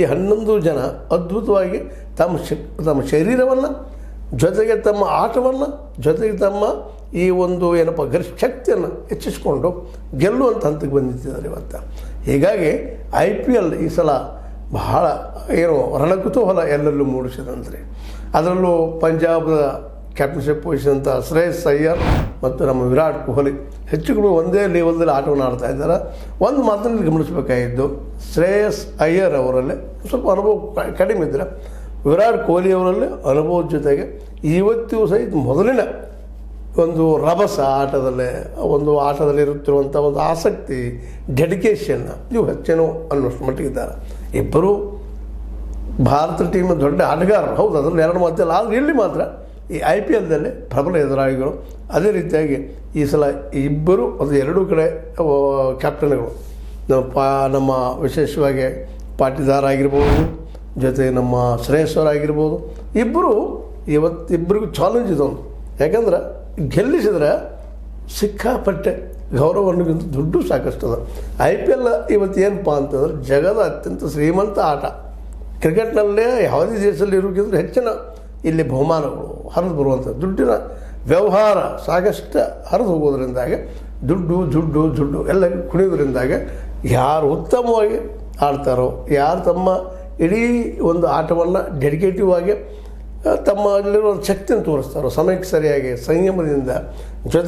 ಈ 11 ಜನ ಅದ್ಭುತವಾಗಿ ತಮ್ಮ ಶರೀರವನ್ನು, ಜೊತೆಗೆ ತಮ್ಮ ಆಟವನ್ನು, ಜೊತೆಗೆ ತಮ್ಮ ಈ ಒಂದು ಏನಪ್ಪ ಗರಿಷ್ಠ ಶಕ್ತಿಯನ್ನು ಹೆಚ್ಚಿಸಿಕೊಂಡು ಗೆಲ್ಲುವಂಥ ಹಂತಕ್ಕೆ ಬಂದಿದ್ದಾರೆ ಇವತ್ತು. ಹೀಗಾಗಿ IPL ಈ ಸಲ ಬಹಳ ರಣಕುತೂಹಲ ಎಲ್ಲರಲ್ಲೂ ಮೂಡಿಸಿದಂತೆ. ಅದರಲ್ಲೂ ಪಂಜಾಬ್ದ ಕ್ಯಾಪ್ಟನ್ಶಿಪ್ ವಹಿಸಿದಂಥ ಶ್ರೇಯಸ್ ಅಯ್ಯರ್ ಮತ್ತು ನಮ್ಮ ವಿರಾಟ್ ಕೊಹ್ಲಿ ಹೆಚ್ಚುಗಳು ಒಂದೇ ಲೆವೆಲ್ದಲ್ಲಿ ಆಟವನ್ನು ಆಡ್ತಾ ಇದ್ದಾರೆ. ಒಂದು ಮಾತನ್ನು ಗಮನಿಸಬೇಕಾಗಿದ್ದು, ಶ್ರೇಯಸ್ ಅಯ್ಯರ್ ಅವರಲ್ಲಿ ಸ್ವಲ್ಪ ಅನುಭವ ಕಡಿಮೆ ಇದ್ದರೆ, ವಿರಾಟ್ ಕೊಹ್ಲಿ ಅವರಲ್ಲಿ ಅನುಭವದ ಜೊತೆಗೆ ಇವತ್ತಿಗೂ ಸಹಿತ ಮೊದಲಿನ ಒಂದು ರಭಸ ಆಟದಲ್ಲಿ ಇರುತ್ತಿರುವಂಥ ಒಂದು ಆಸಕ್ತಿ, ಡೆಡಿಕೇಶನ್ ಇವು ಹೆಚ್ಚೇನೋ ಅನ್ನೋಷ್ಟು ಮಟ್ಟಿಗಿದ್ದಾರೆ. ಇಬ್ಬರು ಭಾರತ ಟೀಮ್ ದೊಡ್ಡ ಆಟಗಾರರು, ಹೌದು, ಅದರಲ್ಲಿ ಎರಡು ಮಾತಿಲ್ಲ. ಆದರೆ ಇಲ್ಲಿ ಮಾತ್ರ ಈ IPLದಲ್ಲಿ ಪ್ರಬಲ ಎದುರಾಳಿಗಳು. ಅದೇ ರೀತಿಯಾಗಿ ಈ ಸಲ ಇಬ್ಬರು ಅದು ಎರಡೂ ಕಡೆ ಕ್ಯಾಪ್ಟನ್ಗಳು, ನಮ್ಮ ವಿಶೇಷವಾಗಿ ಪಾಟೀದಾರ್ ಆಗಿರ್ಬೋದು, ಜೊತೆಗೆ ನಮ್ಮ ಶ್ರೇಯಸ್ವರ್ ಆಗಿರ್ಬೋದು, ಇವತ್ತಿಬ್ಬರಿಗೂ ಚಾಲೆಂಜ್ ಇದೊಂದು. ಯಾಕಂದ್ರೆ ಗೆಲ್ಲಿಸಿದ್ರೆ ಸಿಕ್ಕಾಪಟ್ಟೆ ಗೌರವನ್ನಿಗಿಂತ ದುಡ್ಡು ಸಾಕಷ್ಟು ಅದ. IPL ಇವತ್ತು ಏನಪ್ಪ ಅಂತಂದ್ರೆ ಜಗದ ಅತ್ಯಂತ ಶ್ರೀಮಂತ ಆಟ. ಕ್ರಿಕೆಟ್ನಲ್ಲೇ ಯಾವುದೇ ದೇಶದಲ್ಲಿ ಇರೋಕ್ಕಿಂತ ಹೆಚ್ಚಿನ ಇಲ್ಲಿ ಬಹುಮಾನಗಳು ಹರಿದು ಬರುವಂಥ ದುಡ್ಡಿನ ವ್ಯವಹಾರ ಸಾಕಷ್ಟು ಹರಿದು ಹೋಗೋದ್ರಿಂದಾಗಿ ದುಡ್ಡು ಎಲ್ಲ ಕುಣಿಯೋದ್ರಿಂದಾಗಿ ಯಾರು ಉತ್ತಮವಾಗಿ ಆಡ್ತಾರೋ, ಯಾರು ತಮ್ಮ ಇಡೀ ಒಂದು ಆಟವನ್ನು ಡೆಡಿಕೇಟಿವ್ ಆಗಿ ತಮ್ಮಲ್ಲಿರೋ ಶಕ್ತಿಯನ್ನು ತೋರಿಸ್ತಾರೋ, ಸಮಯಕ್ಕೆ ಸರಿಯಾಗಿ ಸಂಯಮದಿಂದ ಜೊತೆ